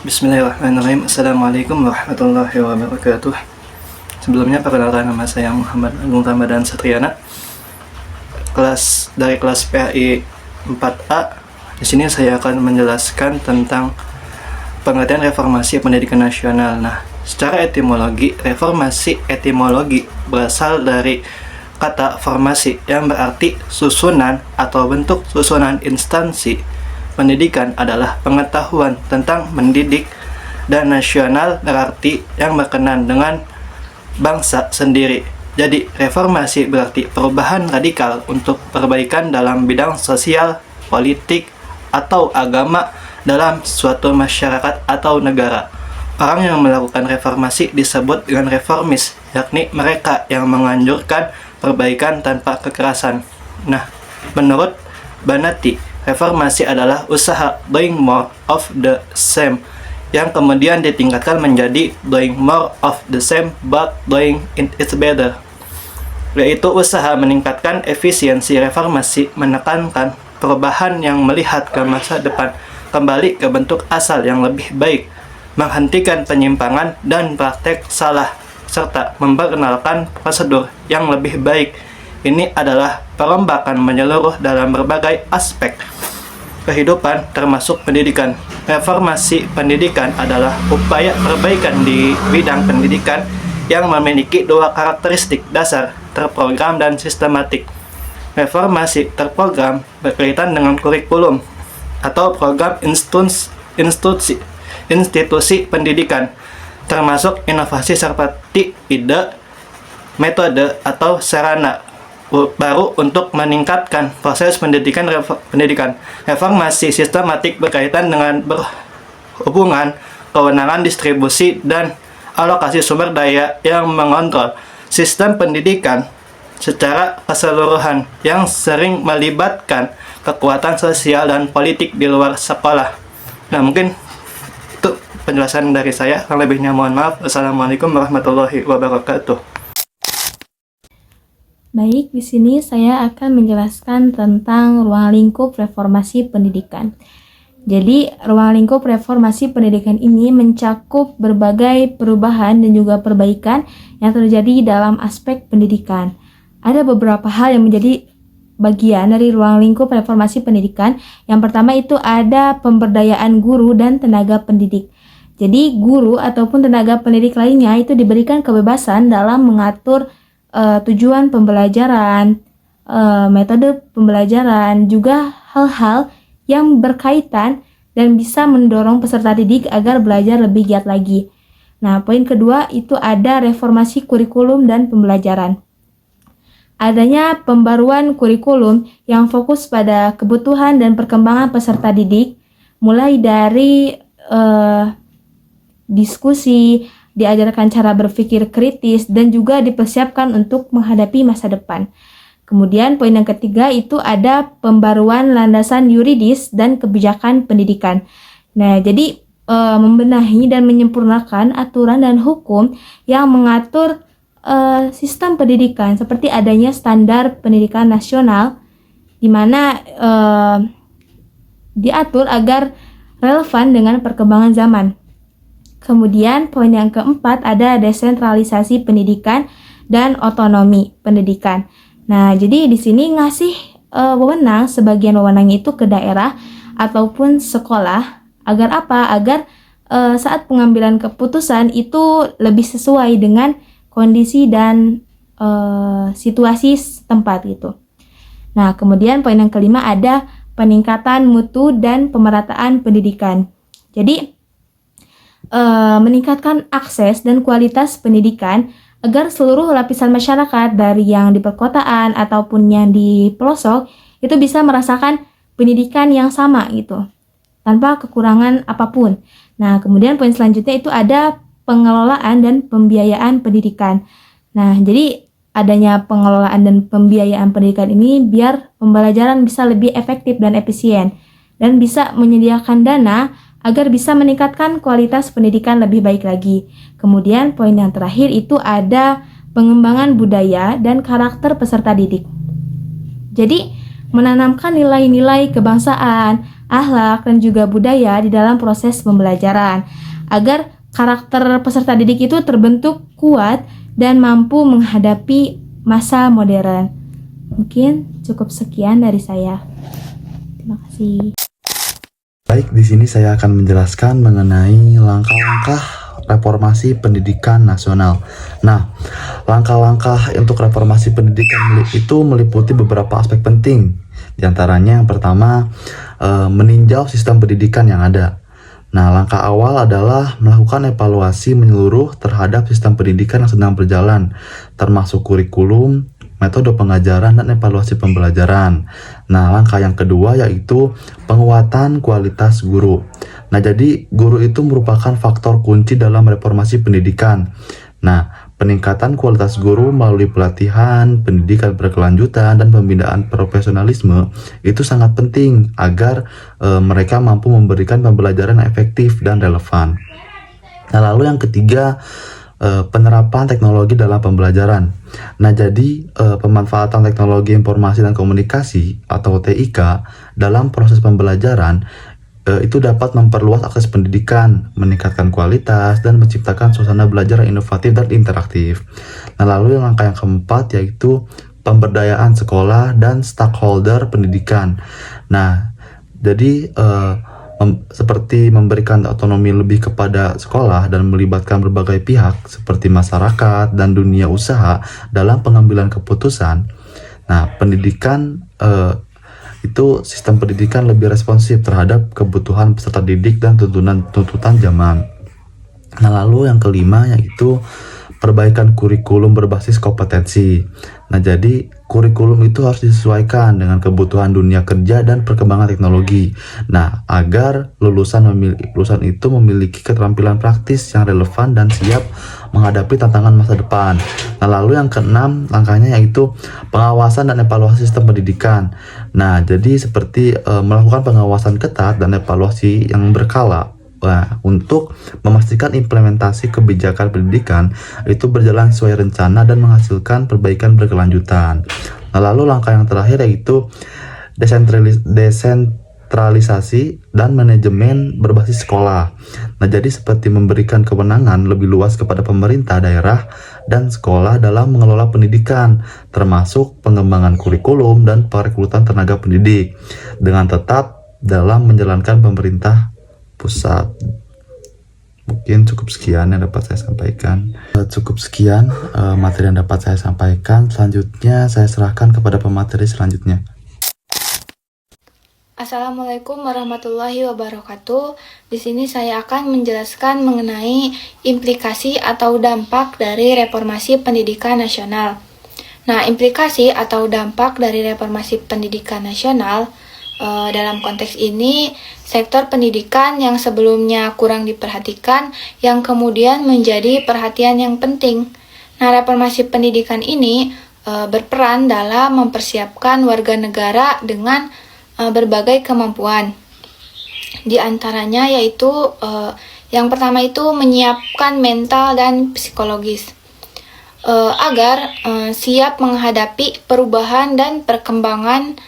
Bismillahirrahmanirrahim. Assalamualaikum warahmatullahi wabarakatuh. Sebelumnya perkenalkan, nama saya Muhammad Agung Ramadan Satriana, dari kelas PAI 4A. Di sini saya akan menjelaskan tentang pengertian reformasi pendidikan nasional. Nah, secara etimologi, reformasi etimologi berasal dari kata formasi yang berarti susunan atau bentuk susunan instansi. Pendidikan adalah pengetahuan tentang mendidik, dan nasional berarti yang berkenan dengan bangsa sendiri. Jadi, reformasi berarti perubahan radikal untuk perbaikan dalam bidang sosial, politik, atau agama dalam suatu masyarakat atau negara. Orang yang melakukan reformasi disebut dengan reformis, yakni mereka yang menganjurkan perbaikan tanpa kekerasan. Nah, menurut Banati, reformasi adalah usaha doing more of the same yang kemudian ditingkatkan menjadi doing more of the same but doing it better, yaitu usaha meningkatkan efisiensi. Reformasi menekankan perubahan yang melihat ke masa depan, kembali ke bentuk asal yang lebih baik, menghentikan penyimpangan dan praktek salah, serta memperkenalkan prosedur yang lebih baik. Ini adalah perombakan menyeluruh dalam berbagai aspek kehidupan termasuk pendidikan. Reformasi pendidikan adalah upaya perbaikan di bidang pendidikan yang memiliki dua karakteristik dasar, terprogram dan sistematik. Reformasi terprogram berkaitan dengan kurikulum atau program institusi pendidikan, termasuk inovasi seperti ide, metode, atau sarana baru untuk meningkatkan proses pendidikan. Reformasi sistematik berkaitan dengan berhubungan kewenangan distribusi dan alokasi sumber daya yang mengontrol sistem pendidikan secara keseluruhan, yang sering melibatkan kekuatan sosial dan politik di luar sekolah. Nah, mungkin itu penjelasan dari saya. Yang lebihnya mohon maaf. Assalamualaikum warahmatullahi wabarakatuh. Baik, di sini saya akan menjelaskan tentang ruang lingkup reformasi pendidikan. Jadi, ruang lingkup reformasi pendidikan ini mencakup berbagai perubahan dan juga perbaikan yang terjadi dalam aspek pendidikan. Ada beberapa hal yang menjadi bagian dari ruang lingkup reformasi pendidikan. Yang pertama itu ada pemberdayaan guru dan tenaga pendidik. Jadi, guru ataupun tenaga pendidik lainnya itu diberikan kebebasan dalam mengatur tujuan pembelajaran, metode pembelajaran, juga hal-hal yang berkaitan dan bisa mendorong peserta didik agar belajar lebih giat lagi. Nah, poin kedua itu ada reformasi kurikulum dan pembelajaran. Adanya pembaruan kurikulum yang fokus pada kebutuhan dan perkembangan peserta didik, mulai dari diskusi, diajarkan cara berpikir kritis, dan juga dipersiapkan untuk menghadapi masa depan. Kemudian poin yang ketiga itu ada pembaruan landasan yuridis dan kebijakan pendidikan. Nah, jadi membenahi dan menyempurnakan aturan dan hukum yang mengatur sistem pendidikan, seperti adanya standar pendidikan nasional di mana diatur agar relevan dengan perkembangan zaman. Kemudian poin yang keempat ada desentralisasi pendidikan dan otonomi pendidikan. Nah, jadi di sini ngasih wewenang, sebagian wewenang itu ke daerah ataupun sekolah. Agar apa? Agar saat pengambilan keputusan itu lebih sesuai dengan kondisi dan situasi setempat gitu. Nah, kemudian poin yang kelima ada peningkatan mutu dan pemerataan pendidikan. Jadi meningkatkan akses dan kualitas pendidikan agar seluruh lapisan masyarakat dari yang di perkotaan ataupun yang di pelosok itu bisa merasakan pendidikan yang sama gitu, tanpa kekurangan apapun. Nah, kemudian poin selanjutnya itu ada pengelolaan dan pembiayaan pendidikan. Nah, jadi adanya pengelolaan dan pembiayaan pendidikan ini biar pembelajaran bisa lebih efektif dan efisien dan bisa menyediakan dana agar bisa meningkatkan kualitas pendidikan lebih baik lagi. Kemudian poin yang terakhir itu ada pengembangan budaya dan karakter peserta didik. Jadi menanamkan nilai-nilai kebangsaan, akhlak, dan juga budaya di dalam proses pembelajaran agar karakter peserta didik itu terbentuk kuat dan mampu menghadapi masa modern. Mungkin cukup sekian dari saya. Terima kasih. Baik, di sini saya akan menjelaskan mengenai langkah-langkah reformasi pendidikan nasional. Nah, langkah-langkah untuk reformasi pendidikan itu meliputi beberapa aspek penting. Di antaranya yang pertama, meninjau sistem pendidikan yang ada. Nah, langkah awal adalah melakukan evaluasi menyeluruh terhadap sistem pendidikan yang sedang berjalan, termasuk kurikulum, metode pengajaran, dan evaluasi pembelajaran. Nah, langkah yang kedua yaitu penguatan kualitas guru. Nah, jadi guru itu merupakan faktor kunci dalam reformasi pendidikan. Nah, peningkatan kualitas guru melalui pelatihan, pendidikan berkelanjutan, dan pembinaan profesionalisme itu sangat penting agar mereka mampu memberikan pembelajaran yang efektif dan relevan. Nah, lalu yang ketiga, penerapan teknologi dalam pembelajaran. Nah, jadi pemanfaatan teknologi informasi dan komunikasi atau TIK dalam proses pembelajaran itu dapat memperluas akses pendidikan, meningkatkan kualitas, dan menciptakan suasana belajar yang inovatif dan interaktif. Nah, lalu yang langkah yang keempat yaitu pemberdayaan sekolah dan stakeholder pendidikan. Nah, jadi seperti memberikan otonomi lebih kepada sekolah dan melibatkan berbagai pihak seperti masyarakat dan dunia usaha dalam pengambilan keputusan. Nah, pendidikan itu sistem pendidikan lebih responsif terhadap kebutuhan peserta didik dan tuntutan zaman. Nah, lalu yang kelima yaitu perbaikan kurikulum berbasis kompetensi. Nah, jadi kurikulum itu harus disesuaikan dengan kebutuhan dunia kerja dan perkembangan teknologi. Nah, agar lulusan itu memiliki keterampilan praktis yang relevan dan siap menghadapi tantangan masa depan. Nah, lalu yang keenam langkahnya yaitu pengawasan dan evaluasi sistem pendidikan. Nah, jadi seperti melakukan pengawasan ketat dan evaluasi yang berkala. Nah, untuk memastikan implementasi kebijakan pendidikan itu berjalan sesuai rencana dan menghasilkan perbaikan berkelanjutan. Nah, lalu langkah yang terakhir yaitu desentralisasi dan manajemen berbasis sekolah. Nah, jadi seperti memberikan kewenangan lebih luas kepada pemerintah daerah dan sekolah dalam mengelola pendidikan, termasuk pengembangan kurikulum dan perekrutan tenaga pendidik, dengan tetap dalam menjalankan pemerintah pusat. Mungkin cukup sekian yang dapat saya sampaikan. Cukup sekian materi yang dapat saya sampaikan. Selanjutnya saya serahkan kepada pemateri selanjutnya. Assalamualaikum warahmatullahi wabarakatuh. Di sini saya akan menjelaskan mengenai implikasi atau dampak dari reformasi pendidikan nasional. Nah, implikasi atau dampak dari reformasi pendidikan nasional dalam konteks ini, sektor pendidikan yang sebelumnya kurang diperhatikan, yang kemudian menjadi perhatian yang penting. Nah, reformasi pendidikan ini berperan dalam mempersiapkan warga negara dengan berbagai kemampuan. Di antaranya yaitu yang pertama itu menyiapkan mental dan psikologis agar siap menghadapi perubahan dan perkembangan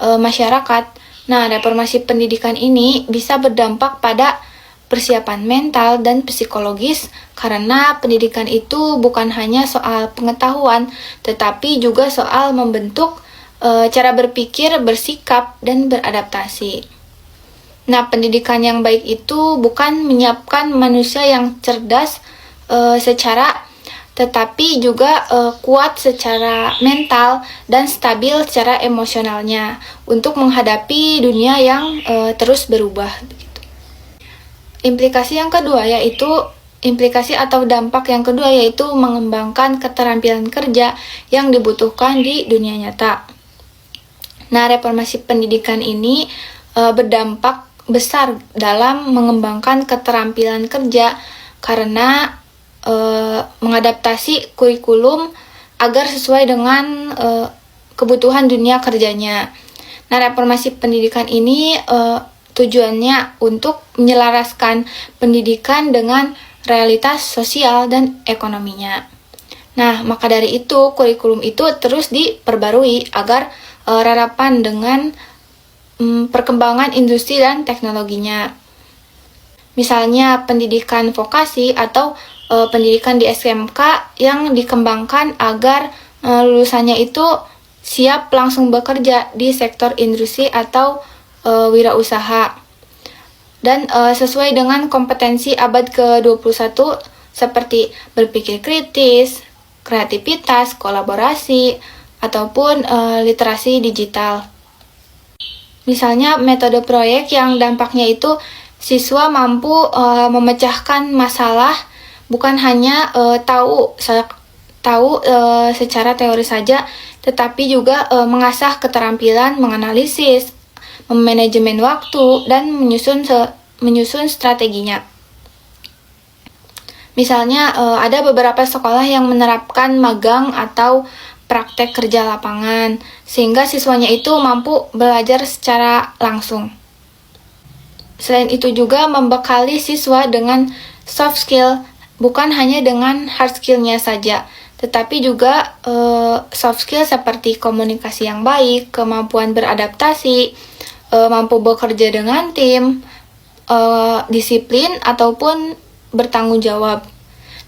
masyarakat. Nah, reformasi pendidikan ini bisa berdampak pada persiapan mental dan psikologis karena pendidikan itu bukan hanya soal pengetahuan, tetapi juga soal membentuk cara berpikir, bersikap, dan beradaptasi. Nah, pendidikan yang baik itu bukan menyiapkan manusia yang cerdas tetapi juga kuat secara mental dan stabil secara emosionalnya untuk menghadapi dunia yang terus berubah. Implikasi yang kedua yaitu implikasi atau dampak yang kedua yaitu mengembangkan keterampilan kerja yang dibutuhkan di dunia nyata. Nah, reformasi pendidikan ini berdampak besar dalam mengembangkan keterampilan kerja karena mengadaptasi kurikulum agar sesuai dengan kebutuhan dunia kerjanya. Nah, reformasi pendidikan ini tujuannya untuk menyelaraskan pendidikan dengan realitas sosial dan ekonominya. Nah, maka dari itu kurikulum itu terus diperbarui agar relevan dengan perkembangan industri dan teknologinya. Misalnya pendidikan vokasi atau pendidikan di SMK yang dikembangkan agar lulusannya itu siap langsung bekerja di sektor industri atau wirausaha. Dan sesuai dengan kompetensi abad ke-21 seperti berpikir kritis, kreativitas, kolaborasi, ataupun literasi digital. Misalnya metode proyek yang dampaknya itu siswa mampu memecahkan masalah bukan hanya tahu secara teori saja, tetapi juga mengasah keterampilan menganalisis, memanajemen waktu, dan menyusun strateginya. Misalnya ada beberapa sekolah yang menerapkan magang atau praktek kerja lapangan, sehingga siswanya itu mampu belajar secara langsung. Selain itu juga membekali siswa dengan soft skill, bukan hanya dengan hard skill-nya saja, tetapi juga soft skill seperti komunikasi yang baik, kemampuan beradaptasi, mampu bekerja dengan tim, disiplin, ataupun bertanggung jawab.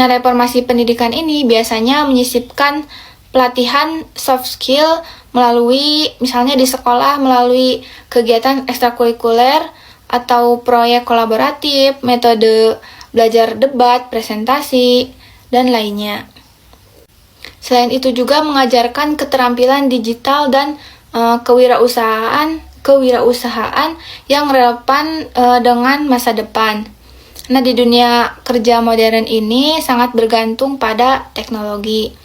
Nah, reformasi pendidikan ini biasanya menyisipkan pelatihan soft skill melalui, misalnya di sekolah, melalui kegiatan ekstrakurikuler atau proyek kolaboratif, metode belajar debat, presentasi, dan lainnya. Selain itu juga mengajarkan keterampilan digital dan kewirausahaan yang relevan dengan masa depan. Nah, di dunia kerja modern ini sangat bergantung pada teknologi.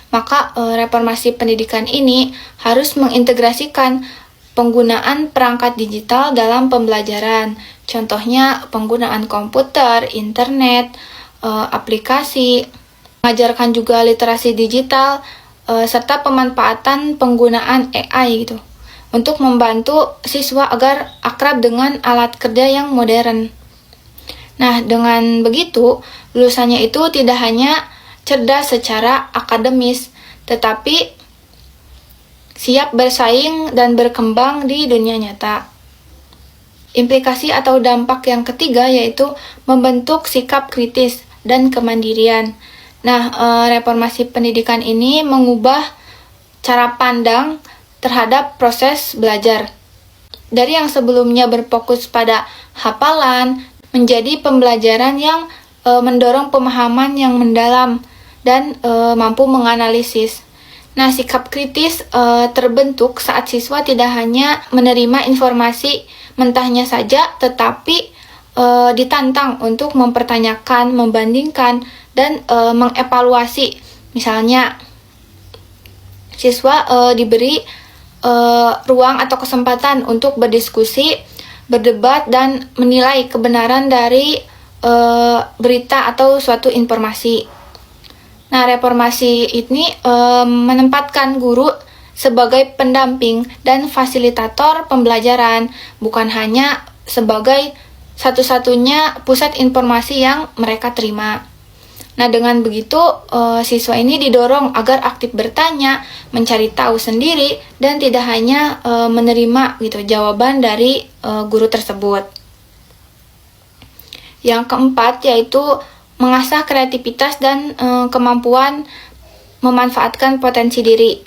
Maka reformasi pendidikan ini harus mengintegrasikan penggunaan perangkat digital dalam pembelajaran. Contohnya penggunaan komputer, internet, aplikasi, mengajarkan juga literasi digital, serta pemanfaatan penggunaan AI gitu, untuk membantu siswa agar akrab dengan alat kerja yang modern. Nah, dengan begitu, lulusannya itu tidak hanya cerdas secara akademis, tetapi siap bersaing dan berkembang di dunia nyata. Implikasi atau dampak yang ketiga yaitu membentuk sikap kritis dan kemandirian. Nah, reformasi pendidikan ini mengubah cara pandang terhadap proses belajar. Dari yang sebelumnya berfokus pada hafalan, menjadi pembelajaran yang mendorong pemahaman yang mendalam dan mampu menganalisis. Nah, sikap kritis terbentuk saat siswa tidak hanya menerima informasi mentahnya saja, tetapi ditantang untuk mempertanyakan, membandingkan, dan mengevaluasi. Misalnya, siswa diberi ruang atau kesempatan untuk berdiskusi, berdebat, dan menilai kebenaran dari berita atau suatu informasi. Nah, reformasi ini menempatkan guru sebagai pendamping dan fasilitator pembelajaran, bukan hanya sebagai satu-satunya pusat informasi yang mereka terima. Nah, dengan begitu siswa ini didorong agar aktif bertanya, mencari tahu sendiri, dan tidak hanya menerima gitu jawaban dari guru tersebut. Yang keempat yaitu mengasah kreativitas dan kemampuan memanfaatkan potensi diri.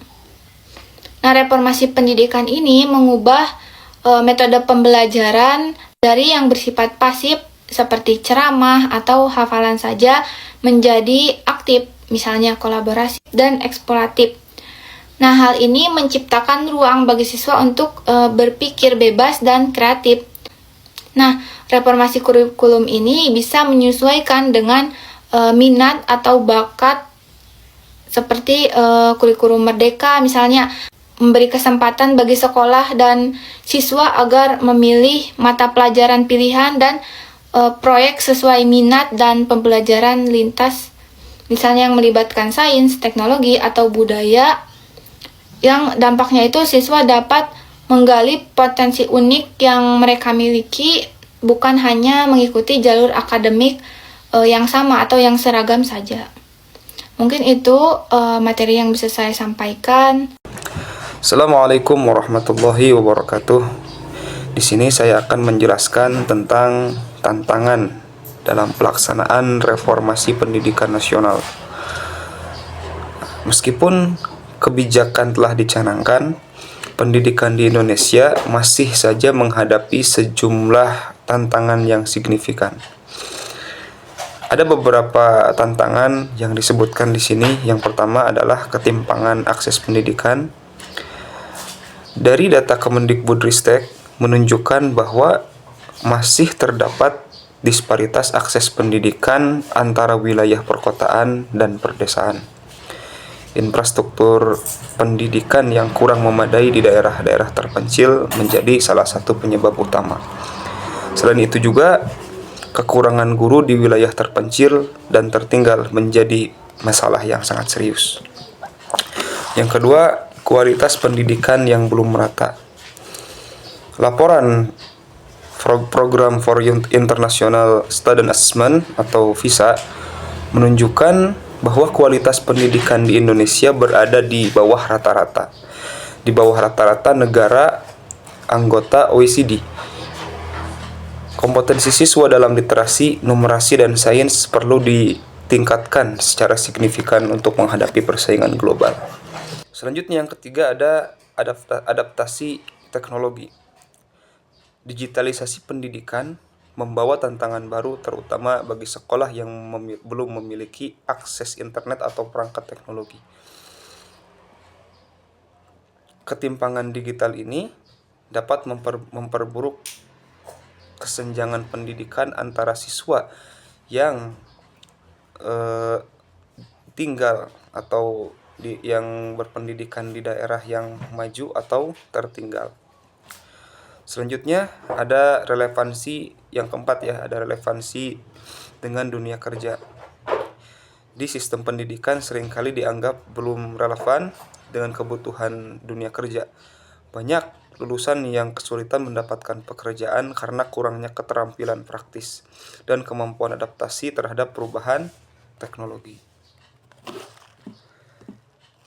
Nah, reformasi pendidikan ini mengubah metode pembelajaran dari yang bersifat pasif seperti ceramah atau hafalan saja menjadi aktif, misalnya kolaborasi dan eksploratif. Nah, hal ini menciptakan ruang bagi siswa untuk berpikir bebas dan kreatif. Nah, reformasi kurikulum ini bisa menyesuaikan dengan minat atau bakat seperti kurikulum merdeka misalnya, memberi kesempatan bagi sekolah dan siswa agar memilih mata pelajaran pilihan dan proyek sesuai minat dan pembelajaran lintas, misalnya yang melibatkan sains, teknologi, atau budaya, yang dampaknya itu siswa dapat menggali potensi unik yang mereka miliki, bukan hanya mengikuti jalur akademik yang sama atau yang seragam saja. Mungkin itu materi yang bisa saya sampaikan. Assalamualaikum warahmatullahi wabarakatuh. Di sini saya akan menjelaskan tentang tantangan dalam pelaksanaan reformasi pendidikan nasional. Meskipun kebijakan telah dicanangkan, pendidikan di Indonesia masih saja menghadapi sejumlah tantangan yang signifikan. Ada beberapa tantangan yang disebutkan di sini. Yang pertama adalah ketimpangan akses pendidikan. Dari data Kemendikbudristek menunjukkan bahwa masih terdapat disparitas akses pendidikan antara wilayah perkotaan dan perdesaan. Infrastruktur pendidikan yang kurang memadai di daerah-daerah terpencil menjadi salah satu penyebab utama. Selain itu juga, kekurangan guru di wilayah terpencil dan tertinggal menjadi masalah yang sangat serius. Yang kedua, kualitas pendidikan yang belum merata. Laporan Program for International Student Assessment atau PISA menunjukkan bahwa kualitas pendidikan di Indonesia berada di bawah rata-rata. Di bawah rata-rata negara anggota OECD. Kompetensi siswa dalam literasi, numerasi, dan sains perlu ditingkatkan secara signifikan untuk menghadapi persaingan global. Selanjutnya yang ketiga ada adaptasi teknologi. Digitalisasi pendidikan membawa tantangan baru terutama bagi sekolah yang belum memiliki akses internet atau perangkat teknologi. Ketimpangan digital ini dapat memperburuk kesenjangan pendidikan antara siswa yang tinggal atau yang berpendidikan di daerah yang maju atau tertinggal. Selanjutnya ada relevansi yang keempat ada relevansi dengan dunia kerja. Di sistem pendidikan seringkali dianggap belum relevan dengan kebutuhan dunia kerja. Banyak lulusan yang kesulitan mendapatkan pekerjaan karena kurangnya keterampilan praktis dan kemampuan adaptasi terhadap perubahan teknologi.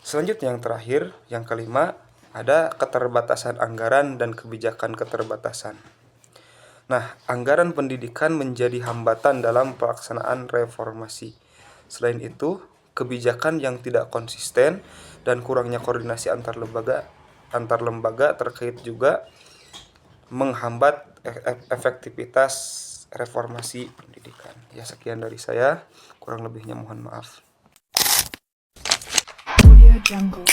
Selanjutnya yang terakhir, yang kelima, ada keterbatasan anggaran dan kebijakan keterbatasan. Nah, anggaran pendidikan menjadi hambatan dalam pelaksanaan reformasi. Selain itu, kebijakan yang tidak konsisten dan kurangnya koordinasi antar lembaga terkait juga menghambat efektivitas reformasi pendidikan. Ya, sekian dari saya, kurang lebihnya mohon maaf. Jungle.